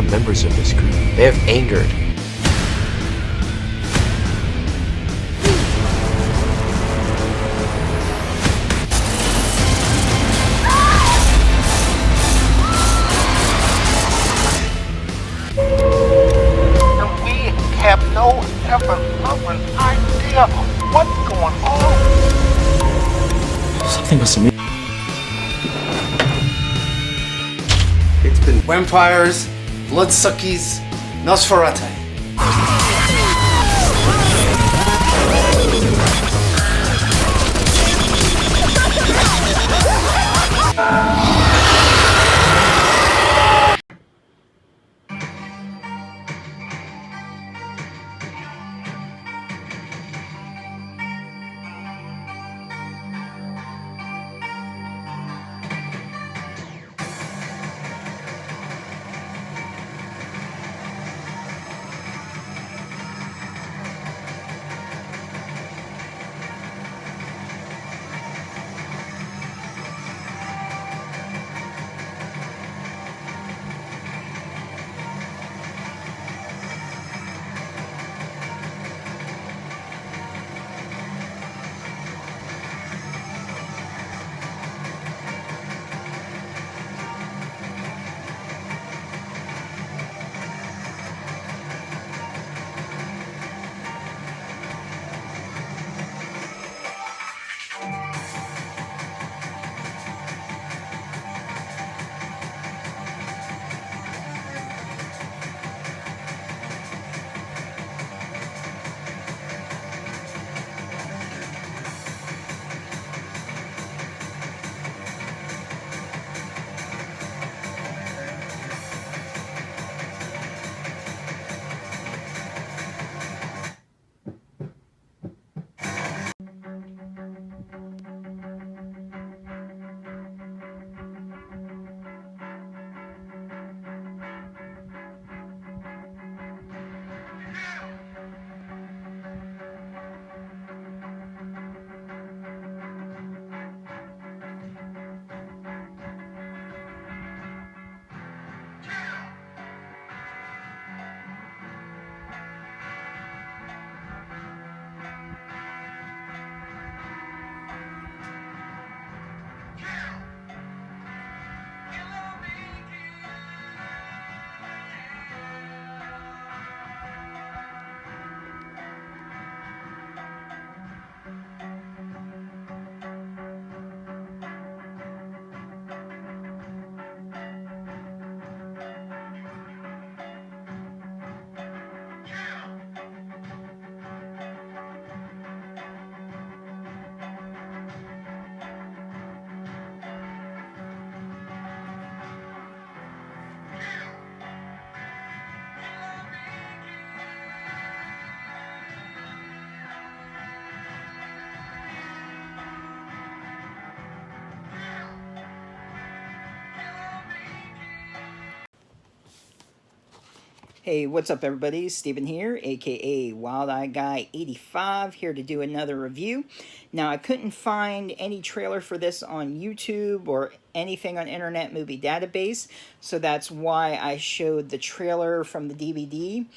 the members of this group. They have angered. And we have no ever-loving idea what's going on. Something must have made. It's been vampires, bloodsuckies, Nosferatu. Hey, what's up everybody? Steven here, aka Wild Eye Guy 85, here to do another review. Now, I couldn't find any trailer for this on YouTube or anything on Internet Movie Database, so that's why I showed the trailer from the DVD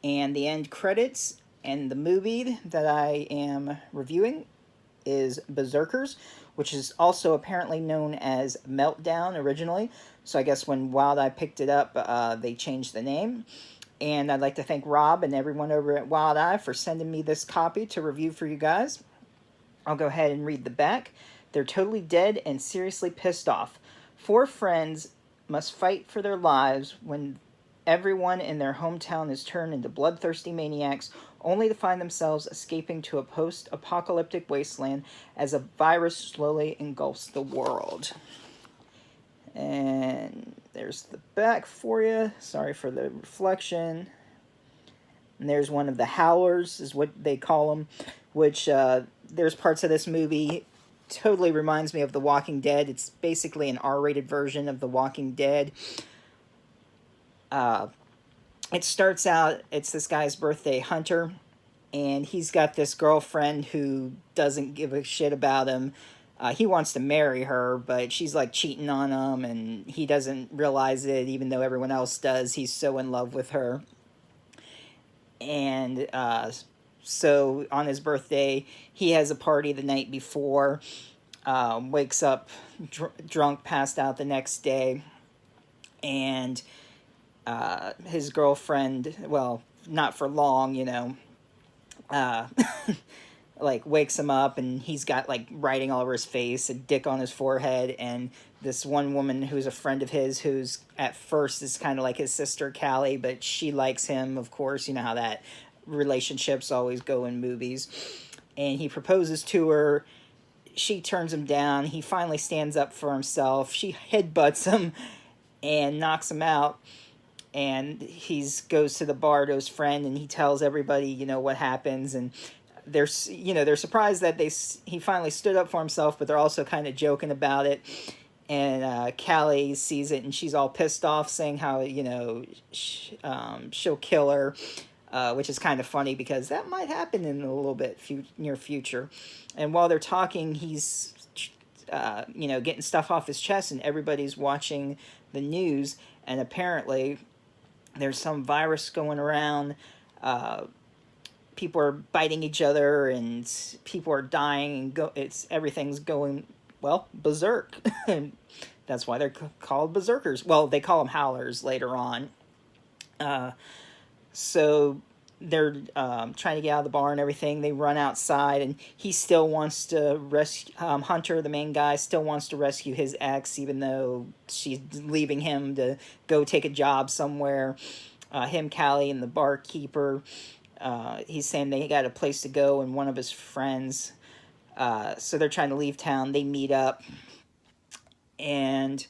and the end credits. And the movie that I am reviewing is Berserkers, which is also apparently known as Meltdown originally. So I guess when Wild Eye picked it up, they changed the name. And I'd like to thank Rob and everyone over at Wild Eye for sending me this copy to review for you guys. I'll go ahead and read the back. They're totally dead and seriously pissed off. Four friends must fight for their lives when everyone in their hometown is turned into bloodthirsty maniacs, only to find themselves escaping to a post-apocalyptic wasteland as a virus slowly engulfs the world. And there's the back for you. Sorry for the reflection. And there's one of the howlers, is what they call them, which there's parts of this movie totally reminds me of The Walking Dead. It's basically an R-rated version of The Walking Dead. It starts out, it's this guy's birthday, Hunter, and he's got this girlfriend who doesn't give a shit about him. He wants to marry her, but she's like cheating on him, and he doesn't realize it, even though everyone else does. He's so in love with her. And so on his birthday, he has a party the night before, wakes up drunk, passed out the next day, and his girlfriend, well, not for long, you know, like wakes him up, and he's got like writing all over his face, a dick on his forehead, and this one woman who's a friend of his, who's at first is kind of like his sister Callie, but she likes him, of course. You know how that relationships always go in movies. And he proposes to her. She turns him down. He finally stands up for himself. She headbutts him and knocks him out. And he goes to the bar to his friend, and he tells everybody, you know, what happens. And they're surprised that he finally stood up for himself, but they're also kind of joking about it. And Callie sees it, and she's all pissed off, saying how, you know, she'll kill her, which is kind of funny because that might happen in a little bit near future. And while they're talking, he's, you know, getting stuff off his chest, and everybody's watching the news. And apparently, there's some virus going around. People are biting each other, and people are dying, and everything's going, well, berserk. That's why they're called berserkers. Well, they call them howlers later on. So they're trying to get out of the bar and everything. They run outside, and he still wants to rescue Hunter, the main guy, still wants to rescue his ex, even though she's leaving him to go take a job somewhere. Him, Callie, and the barkeeper. He's saying they got a place to go, and one of his friends. So they're trying to leave town. They meet up, and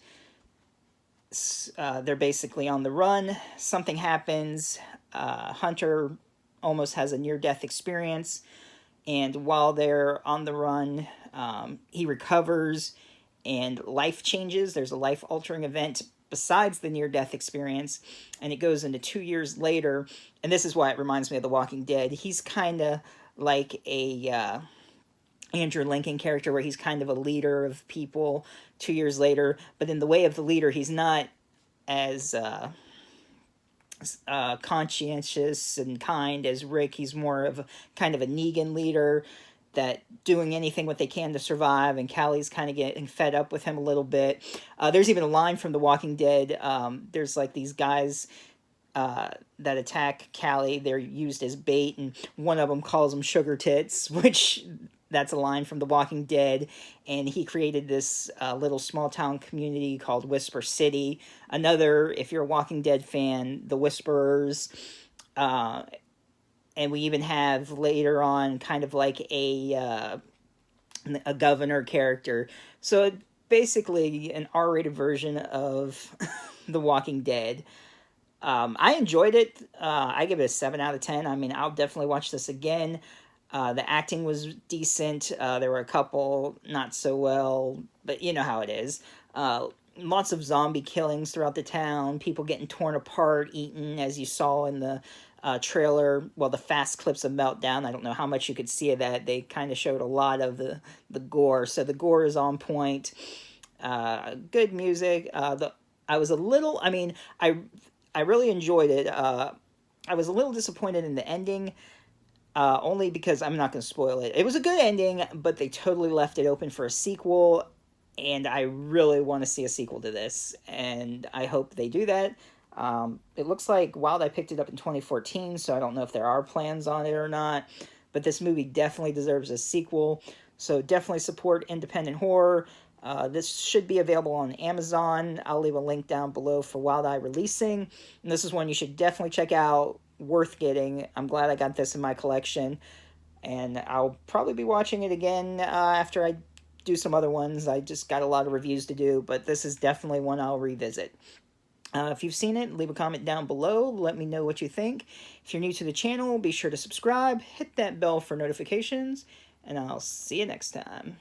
they're basically on the run. Something happens. Hunter almost has a near-death experience, and while they're on the run, he recovers, and life changes. There's a life-altering event besides the near-death experience, and it goes into 2 years later, and this is why it reminds me of The Walking Dead. He's kind of like a Andrew Lincoln character, where he's kind of a leader of people 2 years later, but in the way of the leader, he's not as conscientious and kind as Rick. He's more of kind of a Negan leader, that doing anything what they can to survive, and Callie's kind of getting fed up with him a little bit. There's even a line from The Walking Dead. There's like these guys that attack Callie. They're used as bait, and one of them calls them sugar tits, which that's a line from The Walking Dead. And he created this little small town community called Whisper City. Another, if you're a Walking Dead fan, the Whisperers. And we even have later on kind of like a governor character. So basically an R-rated version of The Walking Dead. I enjoyed it. I give it a 7 out of 10. I mean, I'll definitely watch this again. The acting was decent. There were a couple not so well, but you know how it is. Lots of zombie killings throughout the town. People getting torn apart, eaten, as you saw in the trailer. Well, the fast clips of Meltdown. I don't know how much you could see of that. They kind of showed a lot of the gore. So the gore is on point. Good music. I was a little... I mean, I really enjoyed it. I was a little disappointed in the ending. Only because I'm not going to spoil it. It was a good ending, but they totally left it open for a sequel. And I really want to see a sequel to this. And I hope they do that. It looks like Wild Eye picked it up in 2014, so I don't know if there are plans on it or not. But this movie definitely deserves a sequel. So definitely support independent horror. This should be available on Amazon. I'll leave a link down below for Wild Eye releasing. And this is one you should definitely check out. Worth getting. I'm glad I got this in my collection. And I'll probably be watching it again after I do some other ones. I just got a lot of reviews to do, but this is definitely one I'll revisit. If you've seen it, leave a comment down below. Let me know what you think. If you're new to the channel, be sure to subscribe, hit that bell for notifications, and I'll see you next time.